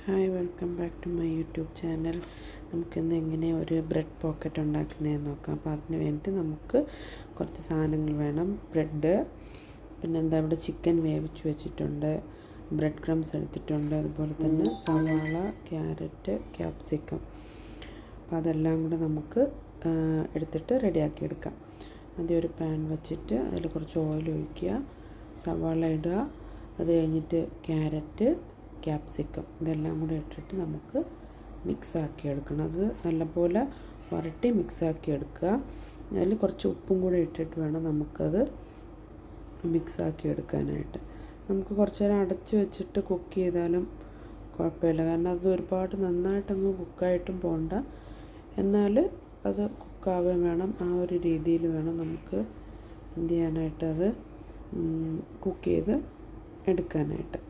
Hi, welcome back to my YouTube channel. നമുക്കിന്ന് എങ്ങനെ ഒരു ബ്രെഡ് പോക്കറ്റ് ഉണ്ടാക്കുന്നതെന്ന് നോക്കാം. അപ്പോൾ അതിന് വേണ്ടി നമുക്ക് കുറച്ച് സാധനങ്ങൾ വേണം. ബ്രെഡ്, പിന്നെന്താ ഇവിടെ ചിക്കൻ വേവിച്ച് വെച്ചിട്ടുണ്ട്, ബ്രെഡ് ക്രംസ് എടുത്തിട്ടുണ്ട്, അതുപോലെ തന്നെ സവാള, ക്യാരറ്റ്, ക്യാപ്സിക്കം. അപ്പോൾ അതെല്ലാം കൂടെ നമുക്ക് എടുത്തിട്ട് റെഡിയാക്കി എടുക്കാം. ആദ്യം ഒരു പാൻ വെച്ചിട്ട് അതിൽ കുറച്ച് ഓയിൽ ഒഴിക്കുക, സവാള ഇടുക, അത് കഴിഞ്ഞിട്ട് ക്യാരറ്റ്, ക്യാപ്സിക്കം ഇതെല്ലാം കൂടെ ഇട്ടിട്ട് നമുക്ക് മിക്സാക്കി എടുക്കണം. അത് നല്ലപോലെ വരട്ടി മിക്സാക്കി എടുക്കുക. അതിൽ കുറച്ച് ഉപ്പും കൂടെ ഇട്ടിട്ട് വേണം നമുക്കത് മിക്സാക്കി എടുക്കാനായിട്ട്. നമുക്ക് കുറച്ച് നേരം അടച്ച് വെച്ചിട്ട് കുക്ക് ചെയ്താലും കുഴപ്പമില്ല, കാരണം അത് ഒരുപാട് നന്നായിട്ടങ്ങ് കുക്കായിട്ടും പോകണ്ട, എന്നാൽ അത് കുക്കാവുകയും വേണം. ആ ഒരു രീതിയിൽ വേണം നമുക്ക് എന്ത് ചെയ്യാനായിട്ട്, അത് കുക്ക് ചെയ്ത് എടുക്കാനായിട്ട്.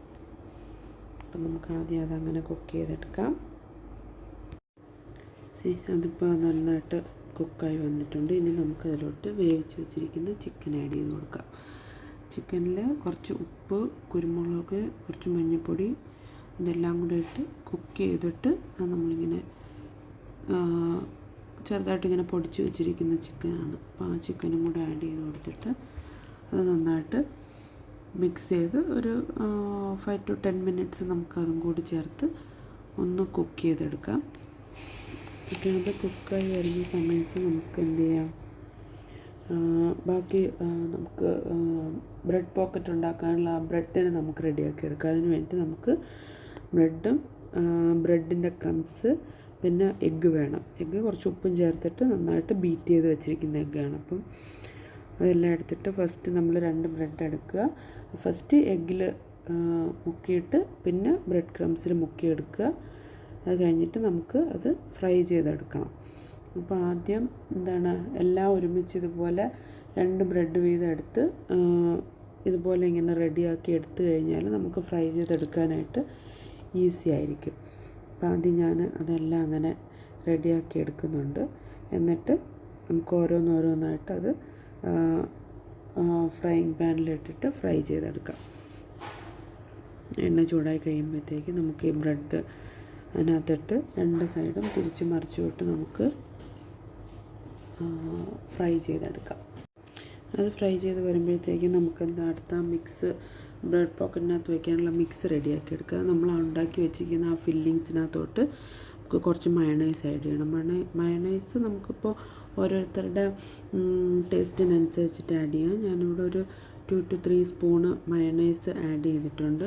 അപ്പം നമുക്ക് ആദ്യം അതങ്ങനെ കുക്ക് ചെയ്തെടുക്കാം. അതിപ്പോൾ നന്നായിട്ട് കുക്കായി വന്നിട്ടുണ്ട്. ഇനി നമുക്കതിലോട്ട് വേവിച്ച് വെച്ചിരിക്കുന്ന ചിക്കൻ ആഡ് ചെയ്ത് കൊടുക്കാം. ചിക്കനിൽ കുറച്ച് ഉപ്പ്, കുരുമുളക്, കുറച്ച് മഞ്ഞൾപ്പൊടി ഇതെല്ലാം കൂടെ ഇട്ട് കുക്ക് ചെയ്തിട്ട് അത് നമ്മളിങ്ങനെ ചെറുതായിട്ട് ഇങ്ങനെ പൊടിച്ച് വെച്ചിരിക്കുന്ന ചിക്കനാണ്. അപ്പോൾ ആ ചിക്കനും കൂടെ ആഡ് ചെയ്ത് കൊടുത്തിട്ട് അത് നന്നായിട്ട് മിക്സ് ചെയ്ത് ഒരു 5 to 10 മിനിറ്റ്സ് നമുക്കതും കൂടി ചേർത്ത് ഒന്ന് കുക്ക് ചെയ്തെടുക്കാം. അപ്പോൾ അത് കുക്കായി വരുന്ന സമയത്ത് നമുക്ക് എന്ത് ചെയ്യാം, ബാക്കി നമുക്ക് ബ്രെഡ് പോക്കറ്റ് ഉണ്ടാക്കാനുള്ള ബ്രെഡിന് നമുക്ക് റെഡിയാക്കി എടുക്കാം. അതിന് വേണ്ടി നമുക്ക് ബ്രെഡും ബ്രെഡിൻ്റെ ക്രംസ് പിന്നെ എഗ്ഗ് വേണം. എഗ്ഗ് കുറച്ച് ഉപ്പും ചേർത്തിട്ട് നന്നായിട്ട് ബീറ്റ് ചെയ്ത് വെച്ചിരിക്കുന്ന എഗ്ഗാണ്. അപ്പം അതെല്ലാം എടുത്തിട്ട് ഫസ്റ്റ് നമ്മൾ 2 ബ്രെഡ് എടുക്കുക. ഫസ്റ്റ് എഗ്ഗിൽ മുക്കിയിട്ട് പിന്നെ ബ്രെഡ് ക്രംസിൽ മുക്കിയെടുക്കുക. അത് കഴിഞ്ഞിട്ട് നമുക്ക് അത് ഫ്രൈ ചെയ്തെടുക്കണം. അപ്പോൾ ആദ്യം എല്ലാം ഒരുമിച്ച് ഇതുപോലെ 2 ബ്രെഡ് വീതം എടുത്ത് ഇതുപോലെ ഇങ്ങനെ റെഡിയാക്കി എടുത്തു കഴിഞ്ഞാൽ നമുക്ക് ഫ്രൈ ചെയ്തെടുക്കാനായിട്ട് ഈസി ആയിരിക്കും. അപ്പോൾ ആദ്യം ഞാൻ അതെല്ലാം അങ്ങനെ റെഡിയാക്കി എടുക്കുന്നുണ്ട്. എന്നിട്ട് നമുക്ക് ഓരോന്നോരോന്നായിട്ട് അത് ഫ്രൈയിങ് പാനിലിട്ടിട്ട് ഫ്രൈ ചെയ്തെടുക്കാം. എണ്ണ ചൂടായി കഴിയുമ്പോഴത്തേക്ക് നമുക്ക് ഈ ബ്രെഡ് അതിനകത്തിട്ട് 2 സൈഡും തിരിച്ച് മറിച്ച് വിട്ട് നമുക്ക് ഫ്രൈ ചെയ്തെടുക്കാം. അത് ഫ്രൈ ചെയ്ത് വരുമ്പോഴത്തേക്ക് നമുക്ക് അടുത്ത മിക്സ് ബ്രെഡ് പോക്കറ്റിനകത്ത് വയ്ക്കാനുള്ള മിക്സ് റെഡിയാക്കി എടുക്കുക. നമ്മൾ ഉണ്ടാക്കി വെച്ചിരിക്കുന്ന ആ ഫില്ലിങ്സിനകത്തോട്ട് നമുക്ക് കുറച്ച് മയണൈസ് ആഡ് ചെയ്യണം. മയണൈസ് നമുക്കിപ്പോൾ ഓരോരുത്തരുടെ ടേസ്റ്റിനനുസരിച്ചിട്ട് ആഡ് ചെയ്യാം. ഞാനിവിടെ ഒരു 2 to 3 സ്പൂണ് മയണൈസ് ആഡ് ചെയ്തിട്ടുണ്ട്.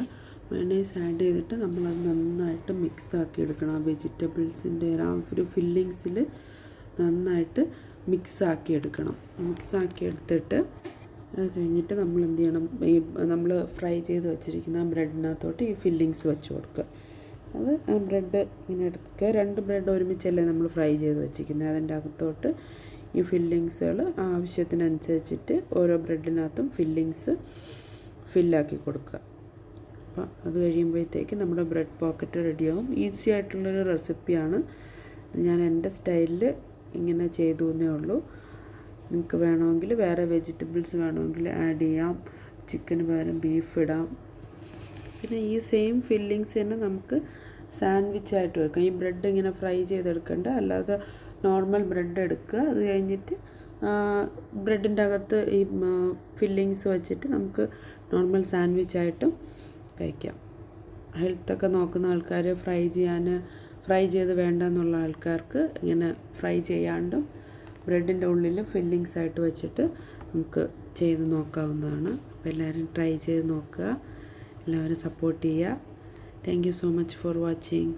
മയണൈസ് ആഡ് ചെയ്തിട്ട് നമ്മളത് നന്നായിട്ട് മിക്സാക്കി എടുക്കണം. ആ വെജിറ്റബിൾസിൻ്റെ ആ ഒരു ഫില്ലിങ്സിൽ നന്നായിട്ട് മിക്സാക്കി എടുക്കണം. മിക്സാക്കി എടുത്തിട്ട് അത് കഴിഞ്ഞിട്ട് നമ്മൾ എന്ത് ചെയ്യണം, ഈ നമ്മൾ ഫ്രൈ ചെയ്ത് വെച്ചിരിക്കുന്ന ബ്രെഡിനകത്തോട്ട് ഈ ഫില്ലിങ്സ് വെച്ച് കൊടുക്കുക. അത് ആ ബ്രെഡ് ഇങ്ങനെ എടുക്കുക. 2 ബ്രെഡ് ഒരുമിച്ചല്ലേ നമ്മൾ ഫ്രൈ ചെയ്ത് വെച്ചിരിക്കുന്നത്. അതിൻ്റെ അകത്തോട്ട് ഈ ഫില്ലിങ്സുകൾ ആവശ്യത്തിനനുസരിച്ചിട്ട് ഓരോ ബ്രെഡിനകത്തും ഫില്ലിങ്സ് ഫില്ലാക്കി കൊടുക്കുക. അപ്പോൾ അത് കഴിയുമ്പോഴത്തേക്ക് നമ്മുടെ ബ്രെഡ് പോക്കറ്റ് റെഡിയാവും. ഈസി ആയിട്ടുള്ളൊരു റെസിപ്പിയാണ്. ഞാൻ എൻ്റെ സ്റ്റൈലിൽ ഇങ്ങനെ ചെയ്തു എന്നേ ഉള്ളൂ. നിങ്ങൾക്ക് വേണമെങ്കിൽ വേറെ വെജിറ്റബിൾസ് വേണമെങ്കിൽ ആഡ് ചെയ്യാം. ചിക്കന് പകരം ബീഫ് ഇടാം. പിന്നെ ഈ സെയിം ഫില്ലിങ്സ് തന്നെ നമുക്ക് സാൻഡ്വിച്ചായിട്ട് വെക്കാം. ഈ ബ്രെഡ് ഇങ്ങനെ ഫ്രൈ ചെയ്തെടുക്കേണ്ട, അല്ലാതെ നോർമൽ ബ്രെഡ് എടുക്കുക. അത് കഴിഞ്ഞിട്ട് ബ്രെഡിൻ്റെ അകത്ത് ഈ ഫില്ലിങ്സ് വെച്ചിട്ട് നമുക്ക് നോർമൽ സാൻഡ്വിച്ചായിട്ടും കഴിക്കാം. ഹെൽത്തൊക്കെ നോക്കുന്ന ആൾക്കാർ, ഫ്രൈ ചെയ്ത് വേണ്ടെന്നുള്ള ആൾക്കാർക്ക് ഇങ്ങനെ ഫ്രൈ ചെയ്യാണ്ടും ബ്രെഡിൻ്റെ ഉള്ളിൽ ഫില്ലിങ്സ് ആയിട്ട് വെച്ചിട്ട് നമുക്ക് ചെയ്ത് നോക്കാവുന്നതാണ്. അപ്പോൾ എല്ലാവരും ട്രൈ ചെയ്ത് നോക്കുക. എല്ലാവരും സപ്പോർട്ട് ചെയ്യുക. Thank you so much for watching.